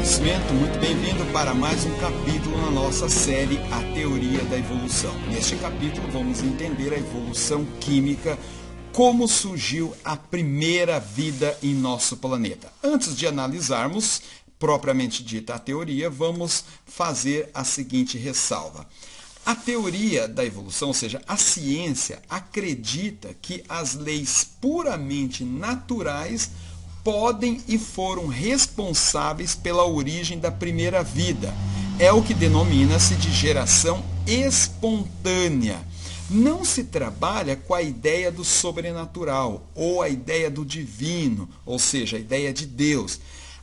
Nascimento, muito bem-vindo para mais um capítulo na nossa série A Teoria da Evolução. Neste capítulo vamos entender a evolução química, como surgiu a primeira vida em nosso planeta. Antes de analisarmos propriamente dita a teoria, vamos fazer a seguinte ressalva. A teoria da evolução, ou seja, a ciência, acredita que as leis puramente naturais podem e foram responsáveis pela origem da primeira vida. É o que denomina-se de geração espontânea. Não se trabalha com a ideia do sobrenatural ou a ideia do divino, ou seja, a ideia de Deus.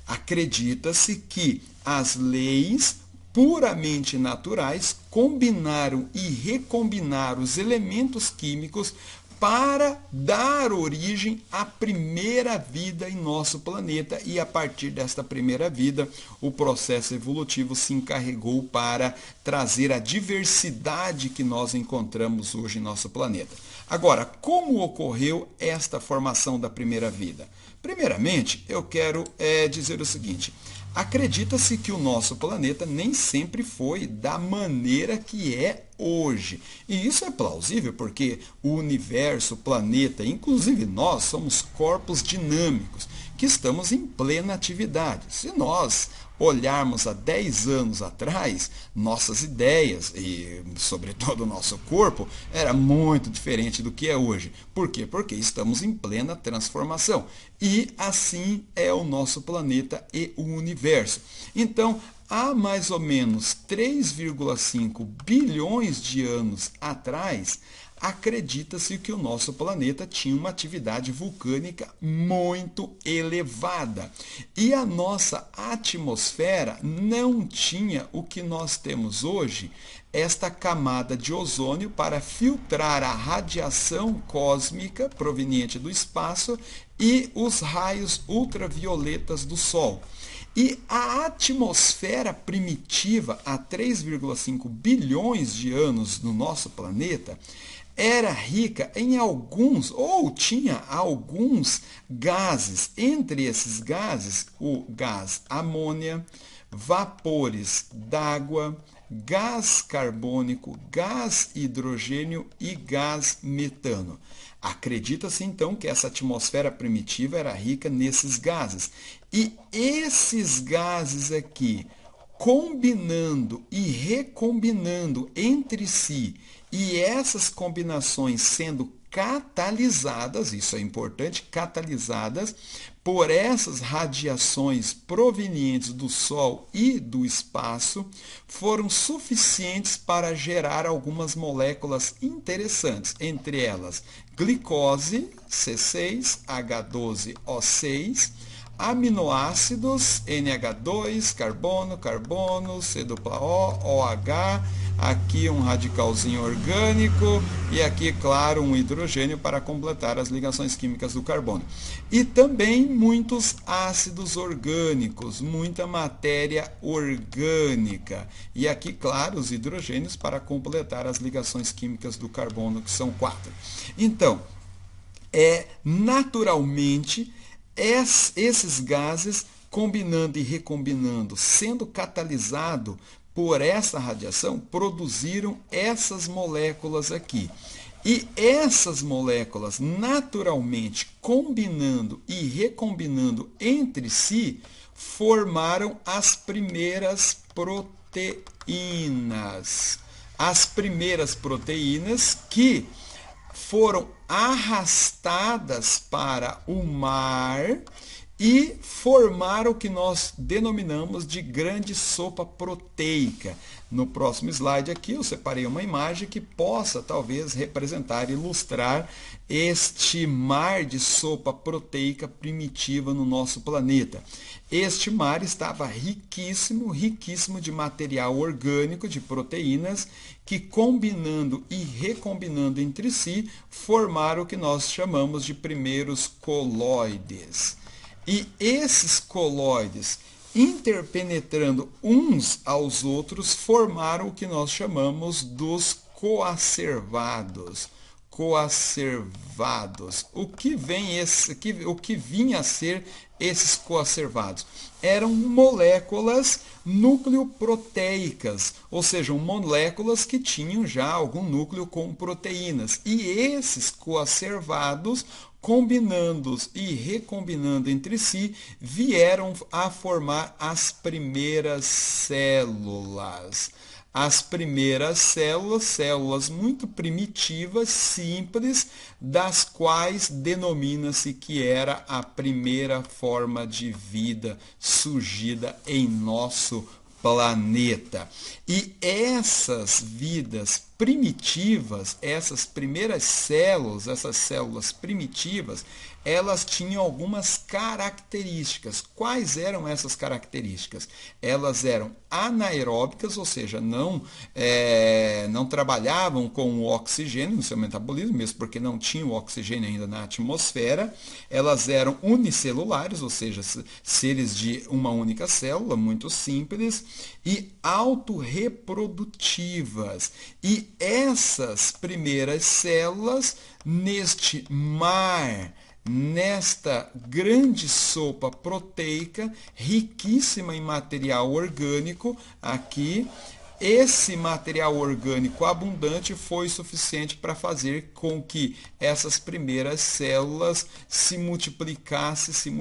Acredita-se que as leis puramente naturais combinaram e recombinaram os elementos químicos para dar origem à primeira vida em nosso planeta, e a partir desta primeira vida o processo evolutivo se encarregou para trazer a diversidade que nós encontramos hoje em nosso planeta. Agora, como ocorreu esta formação da primeira vida? Primeiramente, eu quero dizer o seguinte: acredita-se que o nosso planeta nem sempre foi da maneira que é hoje. E isso é plausível porque o universo, o planeta, inclusive nós, somos corpos dinâmicos que estamos em plena atividade. Se nós olharmos há 10 anos atrás, nossas ideias e, sobretudo, o nosso corpo era muito diferente do que é hoje. Por quê? Porque estamos em plena transformação. E assim é o nosso planeta e o universo. Então, há mais ou menos 3,5 bilhões de anos atrás, acredita-se que o nosso planeta tinha uma atividade vulcânica muito elevada. E a nossa atmosfera não tinha o que nós temos hoje, esta camada de ozônio para filtrar a radiação cósmica proveniente do espaço e os raios ultravioletas do Sol. E a atmosfera primitiva, há 3,5 bilhões de anos no nosso planeta, era rica em alguns, ou tinha alguns gases. Entre esses gases, o gás amônia, vapores d'água, gás carbônico, gás hidrogênio e gás metano. Acredita-se então que essa atmosfera primitiva era rica nesses gases. E esses gases aqui, combinando e recombinando entre si, e essas combinações sendo catalisadas, isso é importante, catalisadas por essas radiações provenientes do Sol e do espaço, foram suficientes para gerar algumas moléculas interessantes, entre elas glicose, C6H12O6, aminoácidos, NH2, carbono, C-O, OH, aqui um radicalzinho orgânico e aqui, claro, um hidrogênio para completar as ligações químicas do carbono. E também muitos ácidos orgânicos, muita matéria orgânica. E aqui, claro, os hidrogênios para completar as ligações químicas do carbono, que são 4. Então, naturalmente, esses gases, combinando e recombinando, sendo catalisado por essa radiação, produziram essas moléculas aqui. E essas moléculas, naturalmente, combinando e recombinando entre si, formaram as primeiras proteínas. As primeiras proteínas que foram arrastadas para o mar e formaram o que nós denominamos de grande sopa proteica. No próximo slide aqui eu separei uma imagem que possa talvez representar, ilustrar este mar de sopa proteica primitiva no nosso planeta. Este mar estava riquíssimo, riquíssimo de material orgânico, de proteínas, que combinando e recombinando entre si, formaram o que nós chamamos de primeiros coloides. E esses coloides, interpenetrando uns aos outros, formaram o que nós chamamos dos coacervados. coacervados. O que vinha a ser esses coacervados? Eram moléculas nucleoproteicas, ou seja, moléculas que tinham já algum núcleo com proteínas. E esses coacervados, combinando e recombinando entre si, vieram a formar as primeiras células. As primeiras células, células muito primitivas, simples, das quais denomina-se que era a primeira forma de vida surgida em nosso planeta. E essas vidas primitivas, essas primeiras células, essas células primitivas, elas tinham algumas características. Quais eram essas características? Elas eram anaeróbicas, ou seja, não trabalhavam com o oxigênio no seu metabolismo, mesmo porque não tinha o oxigênio ainda na atmosfera. Elas eram unicelulares, ou seja, seres de uma única célula, muito simples, e autorreprodutivas. E essas primeiras células, neste mar, nesta grande sopa proteica, riquíssima em material orgânico, aqui, esse material orgânico abundante foi suficiente para fazer com que essas primeiras células se multiplicassem, se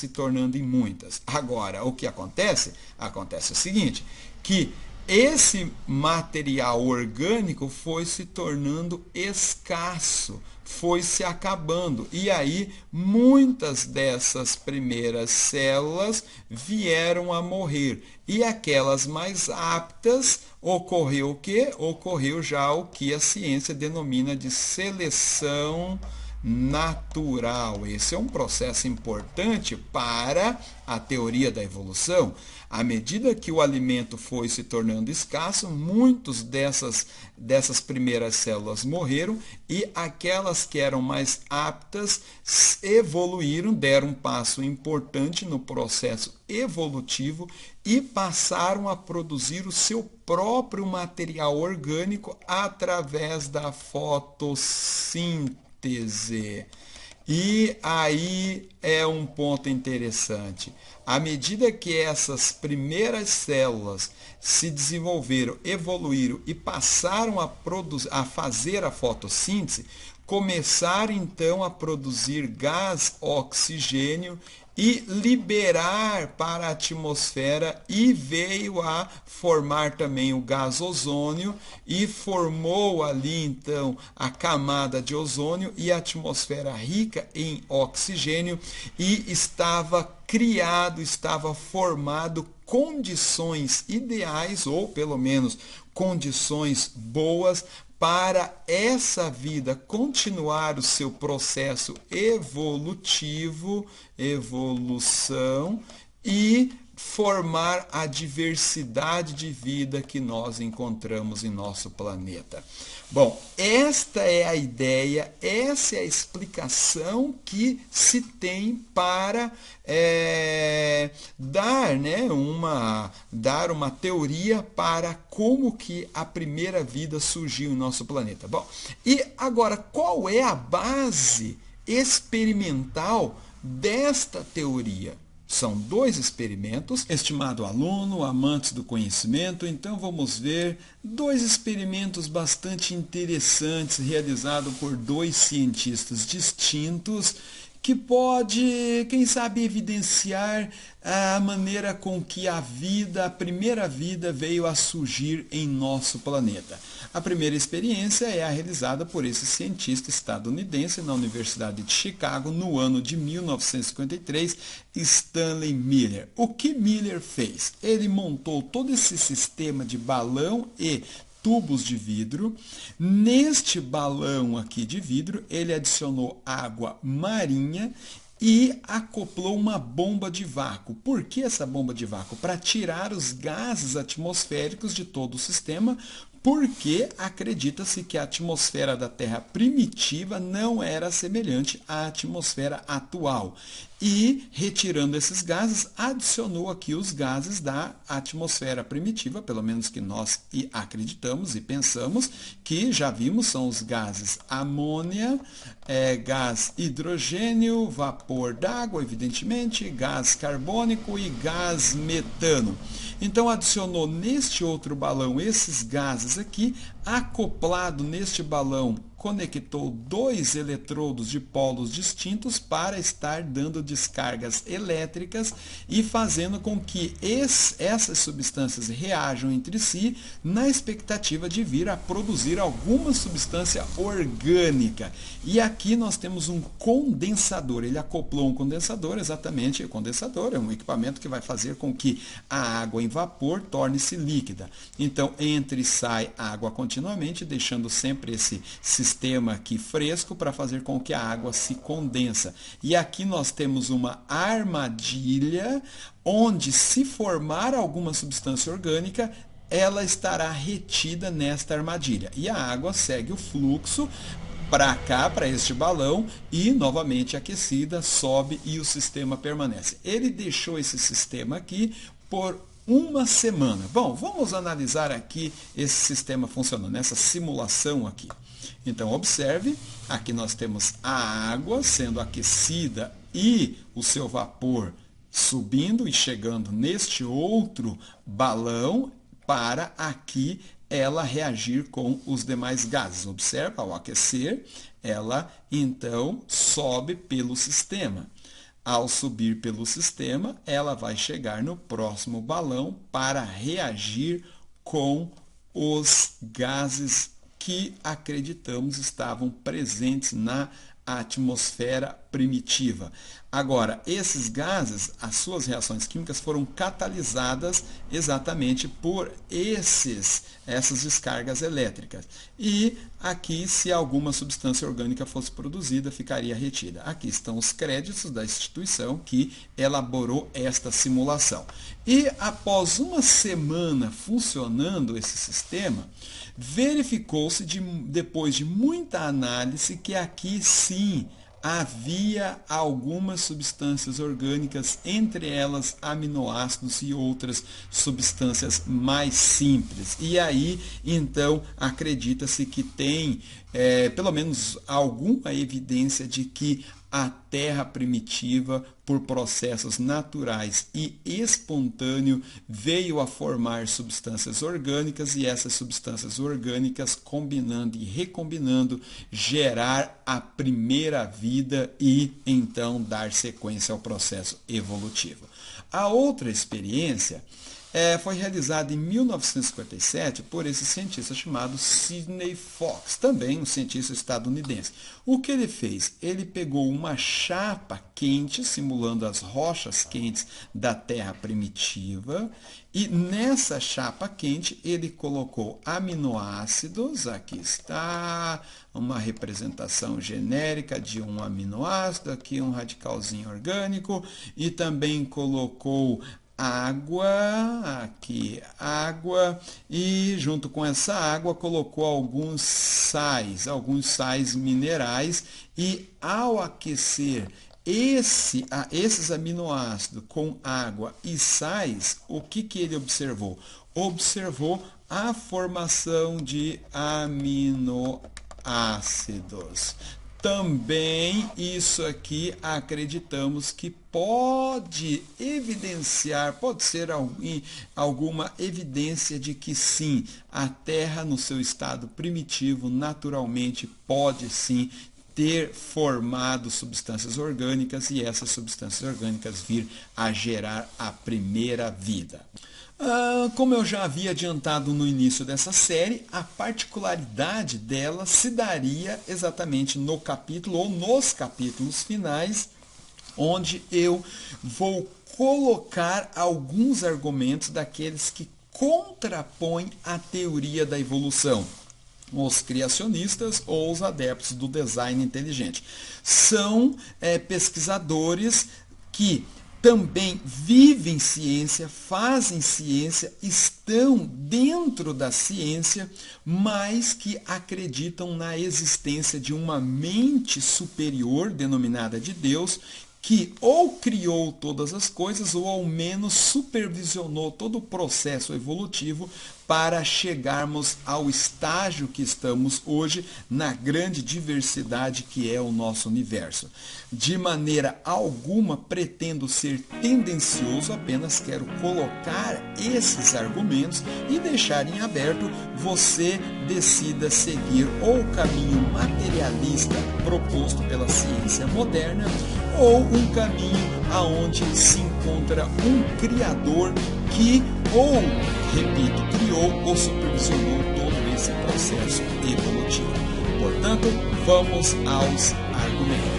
tornando em muitas. Agora, o que acontece? Acontece o seguinte, que esse material orgânico foi se tornando escasso, foi se acabando. E aí, muitas dessas primeiras células vieram a morrer. E aquelas mais aptas, ocorreu o quê? Ocorreu já o que a ciência denomina de seleção natural. Esse é um processo importante para a teoria da evolução. À medida que o alimento foi se tornando escasso, muitas dessas primeiras células morreram e aquelas que eram mais aptas evoluíram, deram um passo importante no processo evolutivo e passaram a produzir o seu próprio material orgânico através da fotossíntese. E aí é um ponto interessante. À medida que essas primeiras células se desenvolveram, evoluíram e passaram a fazer a fotossíntese, começaram então a produzir gás oxigênio e liberar para a atmosfera, e veio a formar também o gás ozônio e formou ali então a camada de ozônio e a atmosfera rica em oxigênio, e estava formado condições ideais, ou pelo menos condições boas, para essa vida continuar o seu processo evolutivo, evolução, e formar a diversidade de vida que nós encontramos em nosso planeta. Bom, esta é a ideia, essa é a explicação que se tem para dar uma teoria para como que a primeira vida surgiu em nosso planeta. Bom, e agora, qual é a base experimental desta teoria? São 2 experimentos. Estimado aluno, amantes do conhecimento, então vamos ver 2 experimentos bastante interessantes realizados por 2 cientistas distintos, que pode, quem sabe, evidenciar a maneira com que a primeira vida veio a surgir em nosso planeta. A primeira experiência é a realizada por esse cientista estadunidense na Universidade de Chicago no ano de 1953, Stanley Miller. O que Miller fez? Ele montou todo esse sistema de balão e tubos de vidro. Neste balão aqui de vidro, ele adicionou água marinha e acoplou uma bomba de vácuo. Por que essa bomba de vácuo? Para tirar os gases atmosféricos de todo o sistema, porque acredita-se que a atmosfera da Terra primitiva não era semelhante à atmosfera atual. E, retirando esses gases, adicionou aqui os gases da atmosfera primitiva, pelo menos que nós acreditamos e pensamos, que já vimos, são os gases amônia, gás hidrogênio, vapor d'água, evidentemente, gás carbônico e gás metano. Então, adicionou neste outro balão esses gases aqui, acoplado neste balão, conectou dois eletrodos de polos distintos para estar dando descargas elétricas e fazendo com que essas substâncias reajam entre si na expectativa de vir a produzir alguma substância orgânica. E aqui nós temos um condensador. Ele acoplou um condensador, exatamente, o condensador é um equipamento que vai fazer com que a água em vapor torne-se líquida. Então, entra e sai água continuamente, deixando sempre esse sistema aqui fresco para fazer com que a água se condensa. E aqui nós temos uma armadilha onde, se formar alguma substância orgânica, ela estará retida nesta armadilha. E a água segue o fluxo para cá, para este balão, e novamente aquecida, sobe e o sistema permanece. Ele deixou esse sistema aqui por uma semana. Bom, vamos analisar aqui esse sistema funcionando, essa simulação aqui. Então, observe, aqui nós temos a água sendo aquecida e o seu vapor subindo e chegando neste outro balão para aqui ela reagir com os demais gases. Observa, ao aquecer, ela então sobe pelo sistema. Ao subir pelo sistema, ela vai chegar no próximo balão para reagir com os gases que acreditamos estavam presentes na atmosfera primitiva. Agora, esses gases, as suas reações químicas foram catalisadas exatamente por essas descargas elétricas. E aqui, se alguma substância orgânica fosse produzida, ficaria retida. Aqui estão os créditos da instituição que elaborou esta simulação. E após uma semana funcionando esse sistema, verificou-se, depois de muita análise, que aqui sim havia algumas substâncias orgânicas, entre elas aminoácidos e outras substâncias mais simples. E aí, então, acredita-se que tem, pelo menos, alguma evidência de que a Terra primitiva, por processos naturais e espontâneos, veio a formar substâncias orgânicas e essas substâncias orgânicas, combinando e recombinando, gerar a primeira vida e então dar sequência ao processo evolutivo. A outra experiência foi realizada em 1957 por esse cientista chamado Sidney Fox, também um cientista estadunidense. O que ele fez? Ele pegou uma chapa quente, simulando as rochas quentes da Terra primitiva, e nessa chapa quente ele colocou aminoácidos, aqui está uma representação genérica de um aminoácido, aqui um radicalzinho orgânico, e também colocou aqui água, e junto com essa água colocou alguns sais minerais, e ao aquecer esses aminoácidos com água e sais, o que ele observou? Observou a formação de aminoácidos. Também isso aqui acreditamos que pode evidenciar, pode ser alguma evidência de que sim, a Terra no seu estado primitivo naturalmente pode sim ter formado substâncias orgânicas e essas substâncias orgânicas vir a gerar a primeira vida. Como eu já havia adiantado no início dessa série, a particularidade dela se daria exatamente no capítulo ou nos capítulos finais, onde eu vou colocar alguns argumentos daqueles que contrapõem a teoria da evolução. Os criacionistas ou os adeptos do design inteligente. São pesquisadores que também vivem ciência, fazem ciência, estão dentro da ciência, mas que acreditam na existência de uma mente superior, denominada de Deus, que ou criou todas as coisas ou ao menos supervisionou todo o processo evolutivo para chegarmos ao estágio que estamos hoje, na grande diversidade que é o nosso universo. De maneira alguma pretendo ser tendencioso, apenas quero colocar esses argumentos e deixar em aberto. Você decida seguir ou o caminho materialista proposto pela ciência moderna, ou um caminho aonde se encontra um criador que, ou, repito, criou ou supervisionou todo esse processo evolutivo. Portanto, vamos aos argumentos.